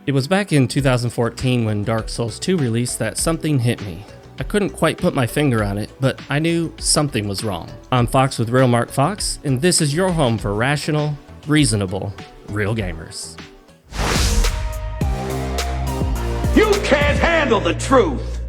It was back in 2014 when Dark Souls 2 released that something hit me. I couldn't quite put my finger on it, but I knew something was wrong. I'm Fox with RealMarcFoxx, and this is your home for rational, reasonable, real gamers. You can't handle the truth!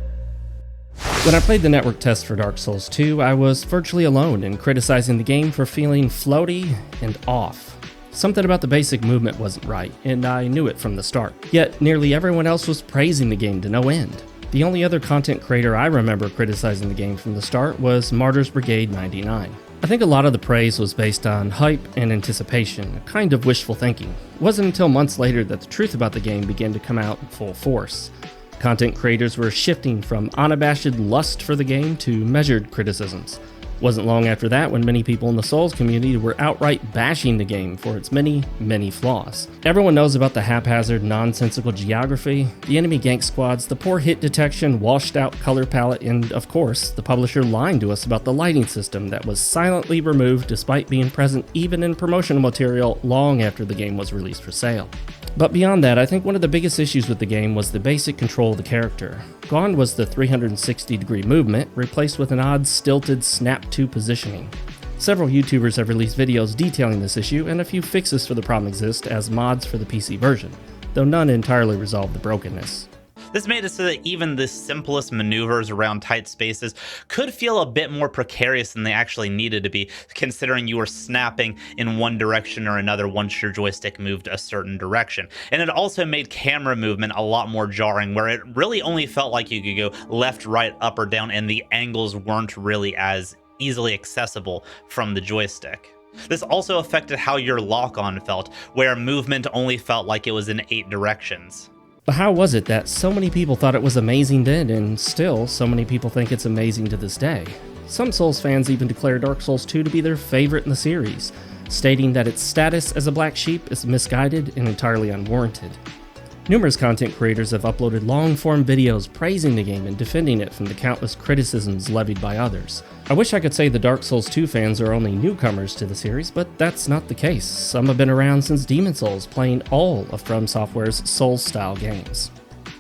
When I played the network test for Dark Souls 2, I was virtually alone in criticizing the game for feeling floaty and off. Something about the basic movement wasn't right, and I knew it from the start. Yet, nearly everyone else was praising the game to no end. The only other content creator I remember criticizing the game from the start was Martyrs Brigade 99. I think a lot of the praise was based on hype and anticipation, a kind of wishful thinking. It wasn't until months later that the truth about the game began to come out in full force. Content creators were shifting from unabashed lust for the game to measured criticisms. Wasn't long after that when many people in the Souls community were outright bashing the game for its many, many flaws. Everyone knows about the haphazard, nonsensical geography, the enemy gank squads, the poor hit detection, washed out color palette, and of course, the publisher lying to us about the lighting system that was silently removed despite being present even in promotional material long after the game was released for sale. But beyond that, I think one of the biggest issues with the game was the basic control of the character. Gone was the 360-degree movement, replaced with an odd, stilted snap-to positioning. Several YouTubers have released videos detailing this issue, and a few fixes for the problem exist as mods for the PC version, though none entirely resolve the brokenness. This made it so that even the simplest maneuvers around tight spaces could feel a bit more precarious than they actually needed to be, considering you were snapping in one direction or another once your joystick moved a certain direction. And it also made camera movement a lot more jarring, where it really only felt like you could go left, right, up, or down, and the angles weren't really as easily accessible from the joystick. This also affected how your lock-on felt, where movement only felt like it was in 8 directions. But how was it that so many people thought it was amazing then, and still so many people think it's amazing to this day? Some Souls fans even declare Dark Souls 2 to be their favorite in the series, stating that its status as a black sheep is misguided and entirely unwarranted. Numerous content creators have uploaded long-form videos praising the game and defending it from the countless criticisms levied by others. I wish I could say the Dark Souls 2 fans are only newcomers to the series, but that's not the case. Some have been around since Demon Souls, playing all of From Software's Souls-style games.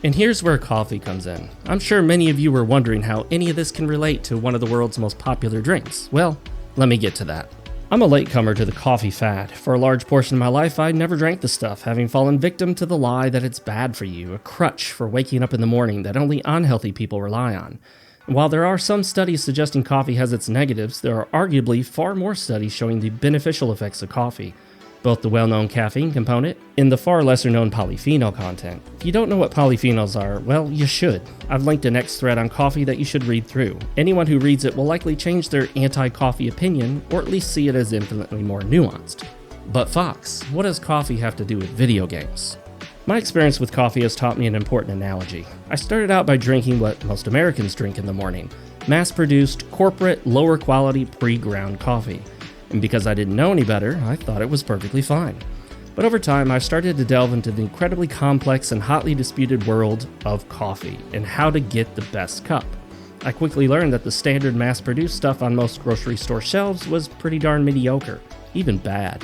And here's where coffee comes in. I'm sure many of you were wondering how any of this can relate to one of the world's most popular drinks. Well, let me get to that. I'm a latecomer to the coffee fad. For a large portion of my life, I never drank the stuff, having fallen victim to the lie that it's bad for you, a crutch for waking up in the morning that only unhealthy people rely on. And while there are some studies suggesting coffee has its negatives, there are arguably far more studies showing the beneficial effects of coffee, both the well-known caffeine component and the far lesser-known polyphenol content. If you don't know what polyphenols are, well, you should. I've linked an X thread on coffee that you should read through. Anyone who reads it will likely change their anti-coffee opinion, or at least see it as infinitely more nuanced. But Fox, what does coffee have to do with video games? My experience with coffee has taught me an important analogy. I started out by drinking what most Americans drink in the morning, mass-produced, corporate, lower-quality, pre-ground coffee. And because I didn't know any better, I thought it was perfectly fine. But over time, I started to delve into the incredibly complex and hotly disputed world of coffee and how to get the best cup. I quickly learned that the standard mass-produced stuff on most grocery store shelves was pretty darn mediocre, even bad.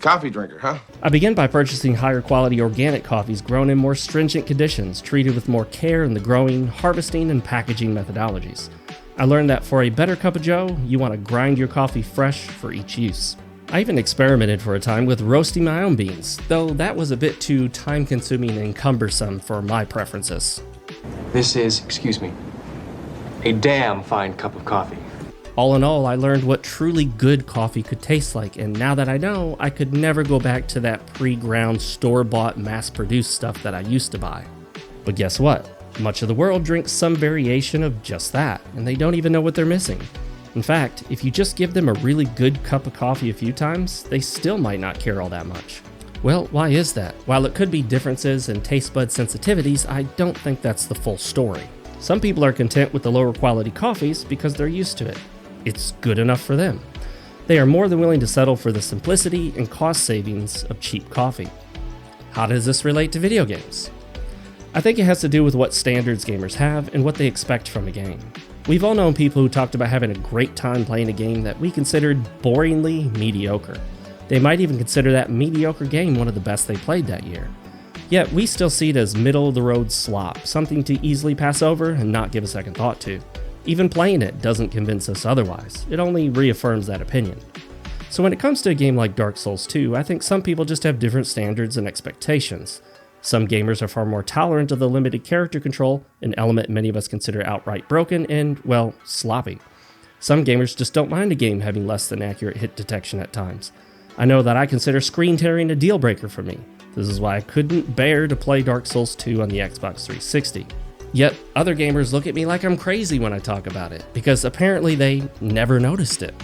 Coffee drinker, huh? I began by purchasing higher quality organic coffees grown in more stringent conditions, treated with more care in the growing, harvesting, and packaging methodologies. I learned that for a better cup of joe, you want to grind your coffee fresh for each use. I even experimented for a time with roasting my own beans, though that was a bit too time-consuming and cumbersome for my preferences. This is, excuse me, a damn fine cup of coffee. All in all, I learned what truly good coffee could taste like, and now that I know, I could never go back to that pre-ground, store-bought, mass-produced stuff that I used to buy. But guess what? Much of the world drinks some variation of just that, and they don't even know what they're missing. In fact, if you just give them a really good cup of coffee a few times, they still might not care all that much. Well, why is that? While it could be differences in taste bud sensitivities, I don't think that's the full story. Some people are content with the lower quality coffees because they're used to it. It's good enough for them. They are more than willing to settle for the simplicity and cost savings of cheap coffee. How does this relate to video games? I think it has to do with what standards gamers have and what they expect from a game. We've all known people who talked about having a great time playing a game that we considered boringly mediocre. They might even consider that mediocre game one of the best they played that year. Yet we still see it as middle-of-the-road slop, something to easily pass over and not give a second thought to. Even playing it doesn't convince us otherwise, it only reaffirms that opinion. So when it comes to a game like Dark Souls 2, I think some people just have different standards and expectations. Some gamers are far more tolerant of the limited character control, an element many of us consider outright broken and, well, sloppy. Some gamers just don't mind a game having less than accurate hit detection at times. I know that I consider screen tearing a deal breaker for me. This is why I couldn't bear to play Dark Souls 2 on the Xbox 360. Yet, other gamers look at me like I'm crazy when I talk about it, because apparently they never noticed it.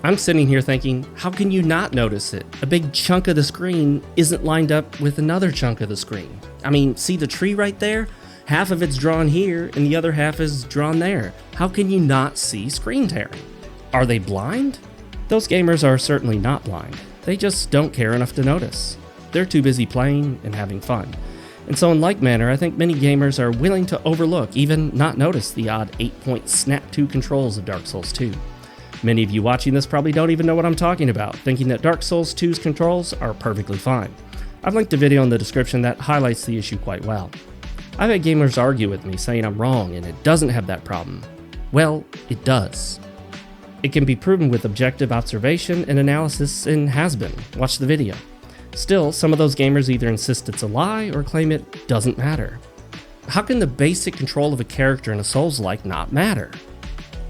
I'm sitting here thinking, how can you not notice it? A big chunk of the screen isn't lined up with another chunk of the screen. I mean, see the tree right there? Half of it's drawn here, and the other half is drawn there. How can you not see screen tearing? Are they blind? Those gamers are certainly not blind. They just don't care enough to notice. They're too busy playing and having fun. And so in like manner, I think many gamers are willing to overlook, even not notice, the odd 8-point snap to controls of Dark Souls 2. Many of you watching this probably don't even know what I'm talking about, thinking that Dark Souls 2's controls are perfectly fine. I've linked a video in the description that highlights the issue quite well. I've had gamers argue with me saying I'm wrong and it doesn't have that problem. Well, it does. It can be proven with objective observation and analysis and has been. Watch the video. Still, some of those gamers either insist it's a lie or claim it doesn't matter. How can the basic control of a character in a Souls-like not matter?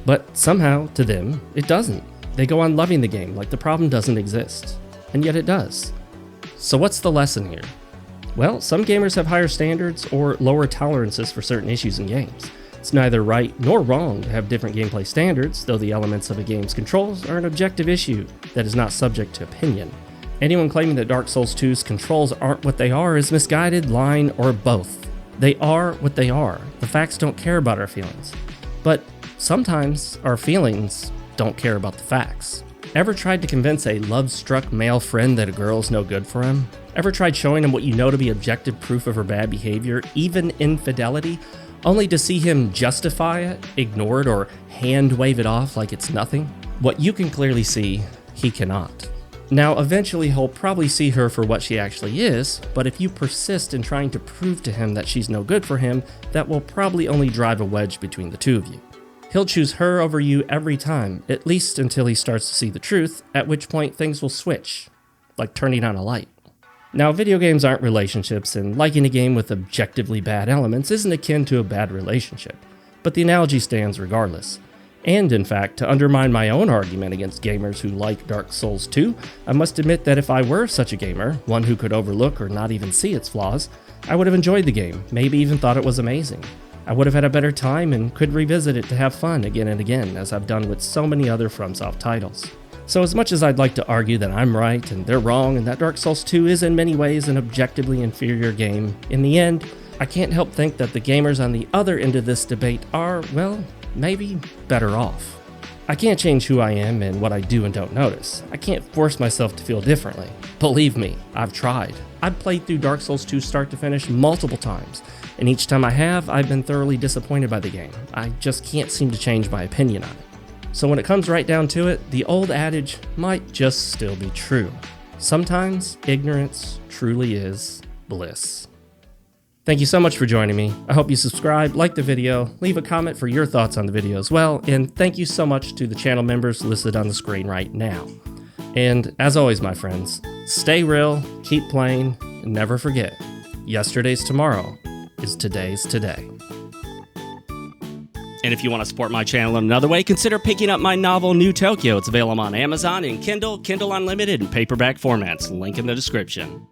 But somehow, to them, it doesn't. They go on loving the game like the problem doesn't exist. And yet it does. So what's the lesson here? Well, some gamers have higher standards or lower tolerances for certain issues in games. It's neither right nor wrong to have different gameplay standards, though the elements of a game's controls are an objective issue that is not subject to opinion. Anyone claiming that Dark Souls 2's controls aren't what they are is misguided, lying, or both. They are what they are. The facts don't care about our feelings. But sometimes our feelings don't care about the facts. Ever tried to convince a love-struck male friend that a girl's no good for him? Ever tried showing him what you know to be objective proof of her bad behavior, even infidelity, only to see him justify it, ignore it, or hand-wave it off like it's nothing? What you can clearly see, he cannot. Now, eventually he'll probably see her for what she actually is, but if you persist in trying to prove to him that she's no good for him, that will probably only drive a wedge between the two of you. He'll choose her over you every time, at least until he starts to see the truth, at which point things will switch, like turning on a light. Now, video games aren't relationships, and liking a game with objectively bad elements isn't akin to a bad relationship, but the analogy stands regardless. And in fact, to undermine my own argument against gamers who like Dark Souls 2, I must admit that if I were such a gamer, one who could overlook or not even see its flaws, I would have enjoyed the game, maybe even thought it was amazing. I would have had a better time and could revisit it to have fun again and again, as I've done with so many other FromSoft titles. So as much as I'd like to argue that I'm right and they're wrong and that Dark Souls 2 is in many ways an objectively inferior game, in the end, I can't help think that the gamers on the other end of this debate are, well, maybe better off. I can't change who I am and what I do and don't notice. I can't force myself to feel differently. Believe me, I've tried. I've played through Dark Souls 2 start to finish multiple times, and each time I have, I've been thoroughly disappointed by the game. I just can't seem to change my opinion on it. So when it comes right down to it, the old adage might just still be true. Sometimes ignorance truly is bliss. Thank you so much for joining me. I hope you subscribe, like the video, leave a comment for your thoughts on the video as well, and thank you so much to the channel members listed on the screen right now. And as always, my friends, stay real, keep playing, and never forget, yesterday's tomorrow is today's today. And if you want to support my channel in another way, consider picking up my novel, New Tokyo. It's available on Amazon in Kindle, Kindle Unlimited, and paperback formats. Link in the description.